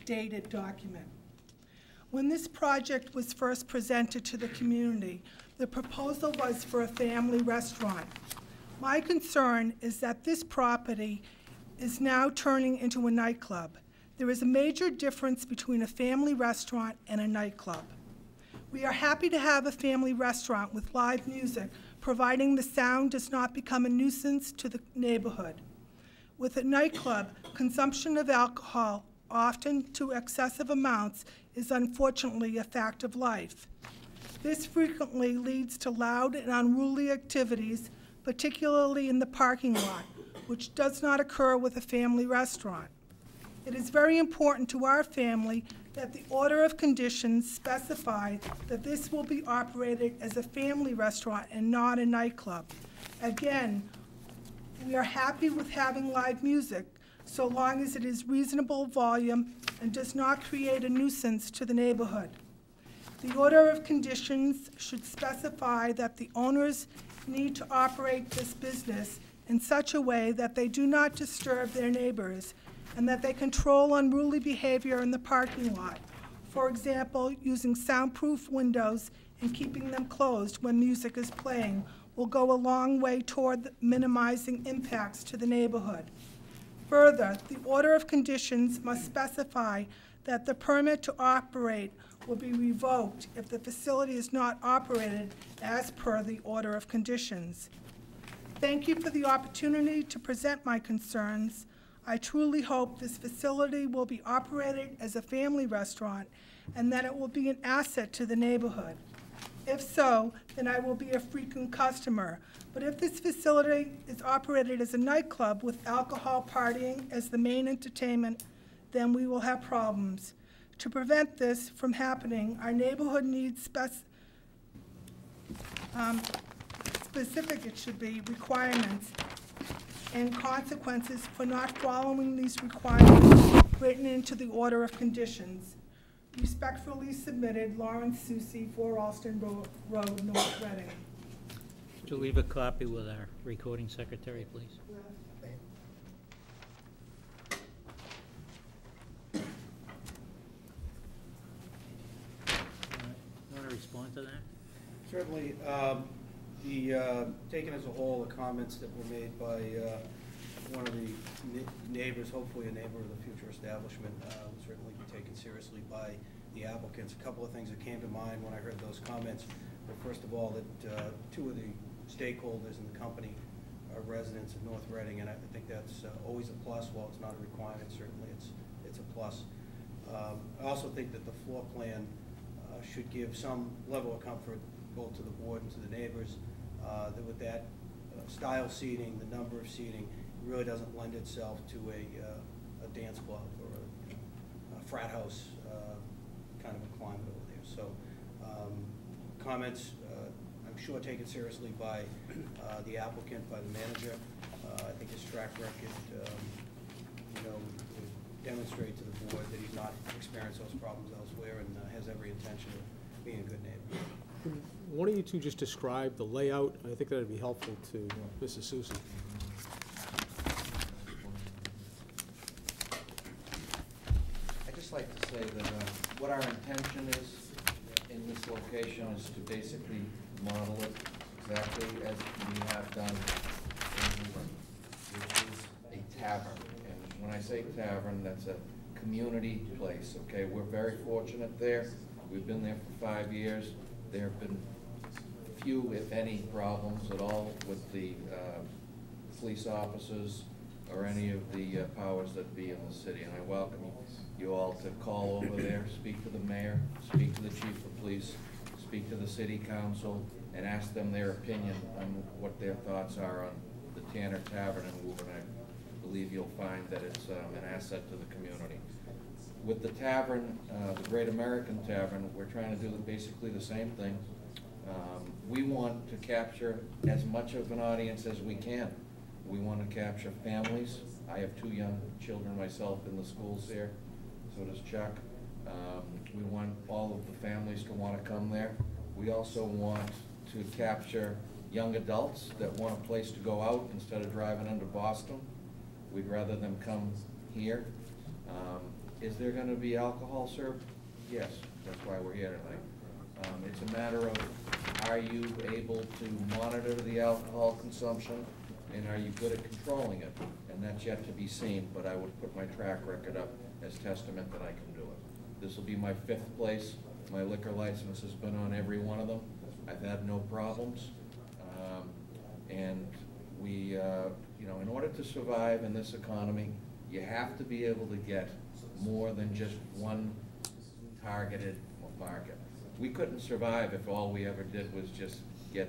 dated document. When this project was first presented to the community, the proposal was for a family restaurant. My concern is that this property is now turning into a nightclub. There is a major difference between a family restaurant and a nightclub. We are happy to have a family restaurant with live music, providing the sound does not become a nuisance to the neighborhood. With a nightclub, consumption of alcohol, often to excessive amounts, is unfortunately a fact of life. This frequently leads to loud and unruly activities, particularly in the parking lot, which does not occur with a family restaurant. It is very important to our family that the order of conditions specify that this will be operated as a family restaurant and not a nightclub. Again, we are happy with having live music so long as it is reasonable volume and does not create a nuisance to the neighborhood. The order of conditions should specify that the owners need to operate this business in such a way that they do not disturb their neighbors and that they control unruly behavior in the parking lot. For example, using soundproof windows and keeping them closed when music is playing will go a long way toward minimizing impacts to the neighborhood. Further, the order of conditions must specify that the permit to operate will be revoked if the facility is not operated as per the order of conditions. Thank you for the opportunity to present my concerns. I truly hope this facility will be operated as a family restaurant and that it will be an asset to the neighborhood. If so, then I will be a frequent customer. But if this facility is operated as a nightclub with alcohol partying as the main entertainment, then we will have problems. To prevent this from happening, our neighborhood needs specific, it should be, requirements and consequences for not following these requirements written into the order of conditions. Respectfully submitted, Lawrence Susi, 4 Alston Road, North Reading. Would you leave a copy with our recording secretary, please? Want to respond to that? Certainly. Taken as a whole, the comments that were made by one of the neighbors, hopefully a neighbor of the future establishment, will certainly be taken seriously by the applicants. A couple of things that came to mind when I heard those comments were, first of all, that 2 of the stakeholders in the company are residents of North Reading, and I think that's always a plus. While it's not a requirement, certainly it's a plus. I also think that the floor plan should give some level of comfort both to the board and to the neighbors, that with that style seating, the number of seating, really doesn't lend itself to a dance club or a frat house kind of a climate over there. So comments, I'm sure, taken seriously by the applicant, by the manager. I think his track record, would demonstrate to the board that he's not experienced those problems elsewhere and has every intention of being a good neighbor. Why don't you two just describe the layout? I think that would be helpful to Mrs. Susi. I'd just like to say that what our intention is in this location is to basically model it exactly as we have done in Woburn, which is a tavern. And when I say tavern, that's a community place, okay? We're very fortunate there. We've been there for 5 years. There have been few, if any, problems at all with the police officers or any of the powers that be in the city. And I welcome you all to call over there, speak to the mayor, speak to the chief of police, speak to the city council, and ask them their opinion on what their thoughts are on the Tanner Tavern in Woburn. I believe you'll find that it's an asset to the community. With the tavern, the Great American Tavern, we're trying to do basically the same thing. We want to capture as much of an audience as we can. We want to capture families. I have 2 young children myself in the schools here, so does Chuck. We want all of the families to want to come there. We also want to capture young adults that want a place to go out instead of driving into Boston. We'd rather them come here. Is there gonna be alcohol served? Yes, that's why we're here tonight. It's a matter of, are you able to monitor the alcohol consumption, and are you good at controlling it? And that's yet to be seen, but I would put my track record up as testament that I can do it. This will be my 5th place. My liquor license has been on every one of them. I've had no problems. And we, you know, in order to survive in this economy, you have to be able to get more than just one targeted market. We couldn't survive if all we ever did was just get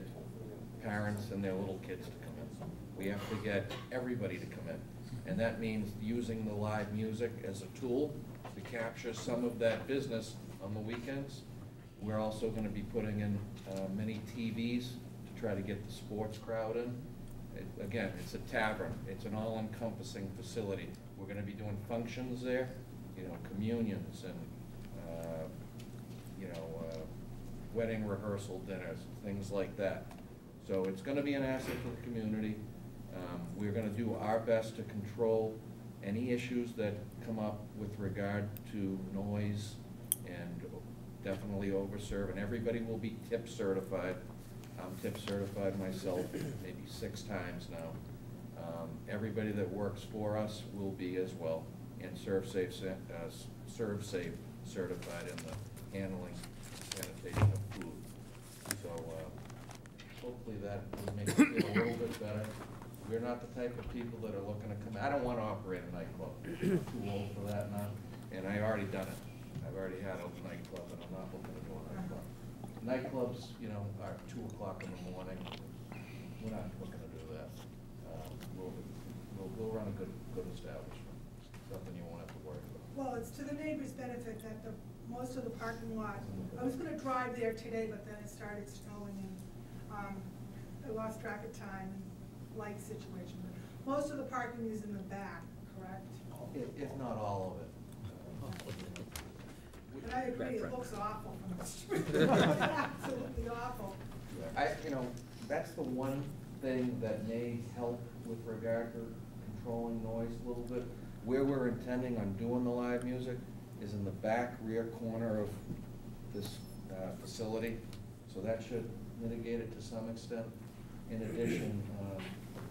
parents and their little kids to come in. We have to get everybody to come in. And that means using the live music as a tool to capture some of that business on the weekends. We're also gonna be putting in many TVs to try to get the sports crowd in. Again, it's a tavern. It's an all-encompassing facility. We're gonna be doing functions there, you know, communions and, wedding rehearsal dinners, things like that. So it's gonna be an asset to the community. We're gonna do our best to control any issues that come up with regard to noise and definitely overserve, and everybody will be tip certified. I'm tip certified myself maybe 6 times now. Everybody that works for us will be as well, and Serve Safe certified in the handling and sanitation of food. So hopefully that will make us feel a little bit better. We're not the type of people that are looking to come. I don't want to operate a nightclub. I'm too old for that now, and I already done it. I've already had a nightclub, and I'm not looking to do a nightclub. Nightclubs, you know, are 2 o'clock in the morning. We're not looking to do that. We'll run a good establishment. Something you won't have to worry about. Well, it's to the neighbors' benefit that most of the parking lot, I was gonna drive there today, but then it started snowing and, I lost track of time and light situation. But most of the parking is in the back, correct? If not all of it. And I agree, it looks awful from the street. Absolutely awful. You know, that's the one thing that may help with regard to controlling noise a little bit. Where we're intending on doing the live music is in the back rear corner of this facility, so that should mitigate it to some extent. In addition,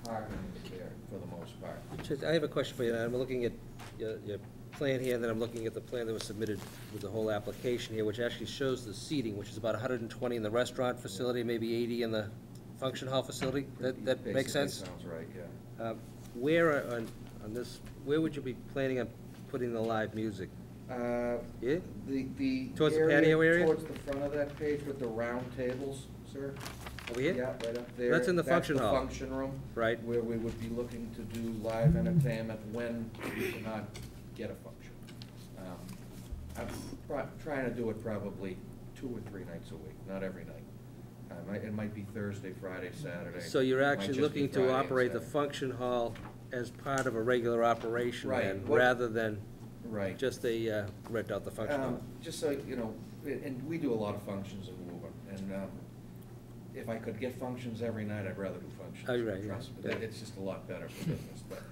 parking is there for the most part. I have a question for you. I'm looking at your plan here, and then I'm looking at the plan that was submitted with the whole application here, which actually shows the seating, which is about 120 in the restaurant facility, maybe 80 in the function hall facility. That makes sense? Basically sounds right, yeah. Where on this, where would you be planning on putting the live music? Yeah? The Towards the patio area? Towards the front of that page with the round tables, sir. Over here? Yeah, right up there. That's in the function hall. That's the function room. Right. Where we would be looking to do live entertainment when we cannot get a function. I'm trying to do it probably 2 or 3 nights a week, not every night. It might be Thursday, Friday, Saturday. So you're It might actually just be looking Friday to and operate the Saturday. function hall as part of a regular operation Right. then, What- rather than Right. just rent out the function hall? Just so, you know, and we do a lot of functions in Woburn, and if I could get functions every night, I'd rather do functions. Oh, right, Trust me, yeah. it's just a lot better for business, but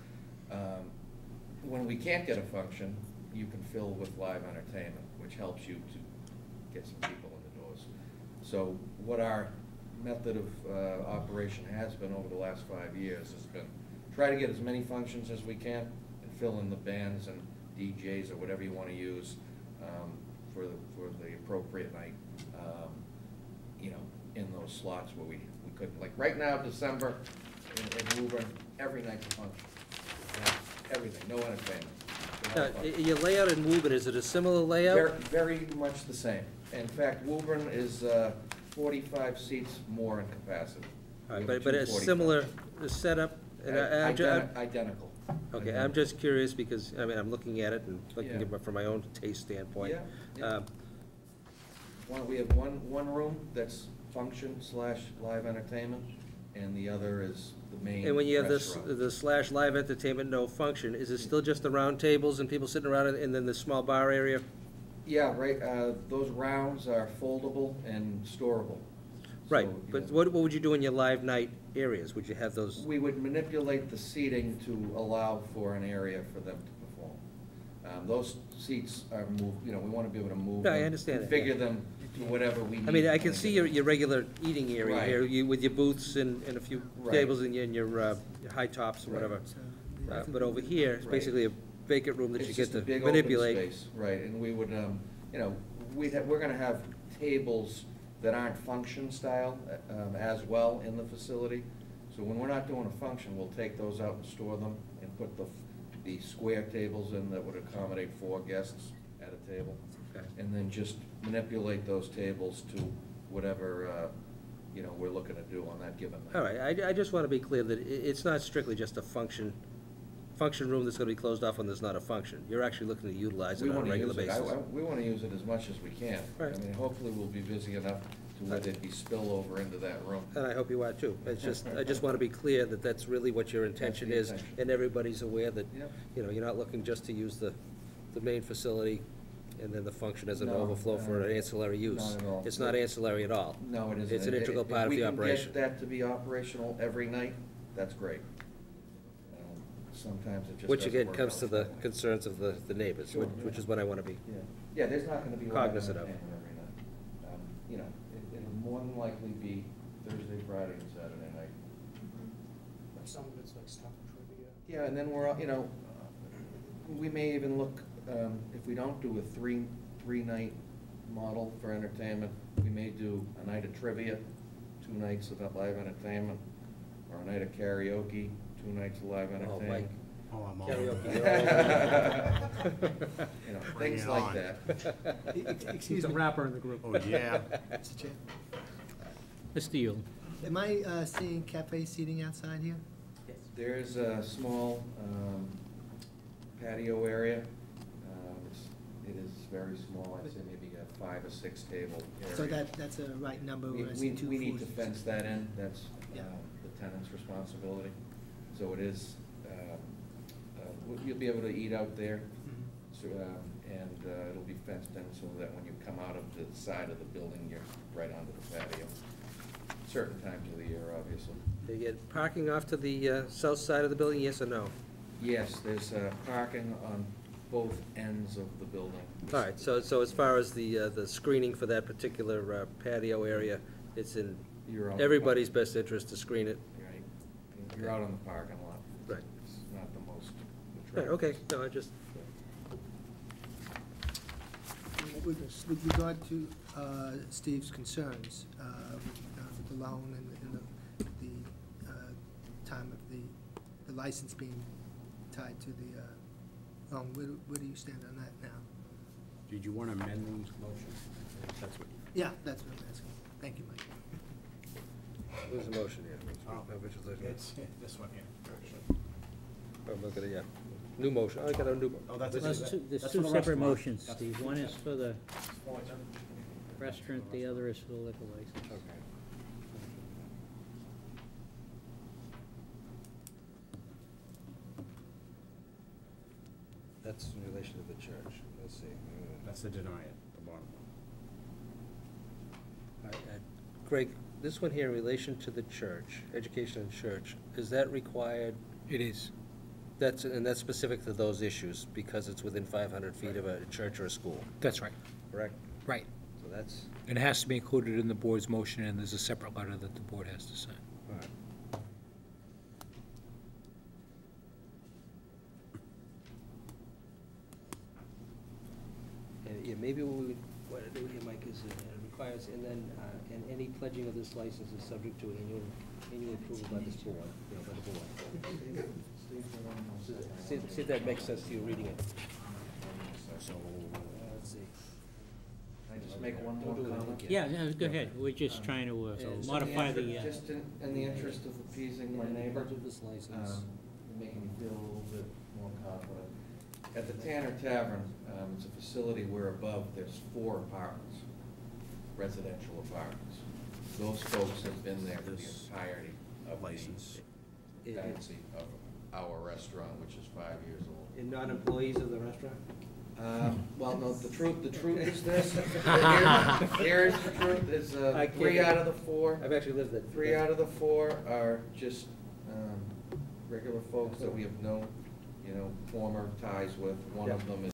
when we can't get a function, you can fill with live entertainment, which helps you to get some people in the doors. So what our method of operation has been over the last 5 years has been try to get as many functions as we can and fill in the bands and DJs or whatever you want to use for the appropriate night, you know, in those slots where we couldn't. Like right now, December, in Woburn, every night's a function. Everything, no entertainment. No function. Your layout in Woburn, is it a similar layout? Very much the same. In fact, Woburn is 45 seats more in capacity. All right, We have but it's 245. similar setup? And Identical. Okay, I'm just curious because, I mean, I'm looking at it and looking Yeah. at it from my own taste standpoint. Yeah. We have one room that's function/live entertainment, and the other is the main And when you have this, restaurant. the /live entertainment, no function, is it still just the round tables and people sitting around it, and then the small bar area? Yeah, right, those rounds are foldable and storable. Right, So, but yeah. what would you do in your live night areas? Would you have those? We would manipulate the seating to allow for an area for them to perform. Those seats are moved, you know, we wanna be able to move No, them. I understand that, Configure yeah. them to whatever we need. I mean, I can on a see given- your regular eating area Right. here, with your booths and a few Right. tables and your high tops or Right. whatever. But over here, it's Right. basically a vacant room that you It's get just a to big open manipulate. space, right, and we would, you know, we're gonna have tables that aren't function style, as well in the facility. So when we're not doing a function, we'll take those out and store them and put the square tables in that would accommodate 4 guests at a table. Okay. And then just manipulate those tables to whatever, you know, we're looking to do on that given night. All right, I just want to be clear that it's not strictly just a function room that's going to be closed off when there's not a function. You're actually looking to utilize We it on a wanna regular use it. basis. We wanna use it as much as we can. Right. I mean, hopefully we'll be busy enough to where there'd be spillover into that room. And I hope you are too. It's just, I just want to be clear that that's really what your intention the is, intention. and everybody's aware that, Yep. you know, you're not looking just to use the main facility and then the function as an No, overflow for an ancillary use. not at all. It's not ancillary at all. No, it isn't. It's an integral If part of the we operation. can get that to be operational every night, that's great. Sometimes it just Which doesn't again work comes out to the that way. concerns of the neighbors, Sure, which yeah. is what I want to be. Yeah, there's not gonna be live Cognizant of. entertainment every night. You know, it'll more than likely be Thursday, Friday, and Saturday night. Some of it's like stuff trivia. Yeah, and then we're, you know, we may even look, if we don't do a three-night model for entertainment, we may do a night of trivia, 2 nights of live entertainment, or a night of karaoke, 2 nights of live Oh, Mike. entertainment. Oh, I'm all. Karaoke. You know, Bring things it like on. that. He's a rapper in the group. Oh, yeah. Mr. Chair, Mr. Yule. am I seeing cafe seating outside here? There's a small patio area. It is very small, I'd say maybe a 5 or 6 table area. So that's a right number when I see 2 We need to food. fence that in, that's Yeah. the tenant's responsibility. So it is, you'll be able to eat out there, Mhm. so, and it'll be fenced in so that when you come out of the side of the building, you're right onto the patio. Certain times of the year, obviously. They get parking off to the south side of the building, yes or no? Yes, there's parking on both ends of the building. All right, so as far as the screening for that particular patio area, it's in You're out. everybody's best interest to screen it. Right. You're out on the parking lot. Right. It's not the most Right, attractive. okay, no, I just, With regard to Steve's concerns with the loan and the time of the license being tied to the loan, where do you stand on that now? Did you want to amend the motion? That's what. Yeah, that's what I'm asking. Thank you, Mike. there's a motion here. Oh. Which is like- It's this one here, actually. I'm looking at, yeah, new motion, I got a new. Oh, that's There's it. two That's for the separate restaurant. motions, That's- Steve. One is for the restaurant, the other is for the liquor license. Okay. That's in relation to the church, let's see. That's the deny it, the bottom one. Greg, this one here in relation to the church, education and church, is that required? It is. And that's specific to those issues, because it's within 500 feet of a church or a school, That's right. correct? Right. So that's, And it has to be included in the board's motion, and there's a separate letter that the board has to sign. all right. And, yeah, maybe what we would, what to do here, Mike, is it requires, and then, and any pledging of this license is subject to annual approval by this board, you know, by the board. See if that makes sense to you, reading it. So, Let's see. can I just make one more comment? Yeah, go ahead. We're just trying to Just modify in the, Just in the interest of appeasing my neighbor, Pledge of this license. making me feel a little bit more confident. At the Tanner Tavern, it's a facility where above there's 4 apartments, residential apartments. Those folks have been there for the entirety of License. the tenancy of our restaurant, which is 5 years old. And non-employees of the restaurant? Well, no, the truth is this. Here's the truth, is I can't- 3 out of the 4. I've actually lived there. 3 out of the 4 are just regular folks that we have no, former ties with. One of them is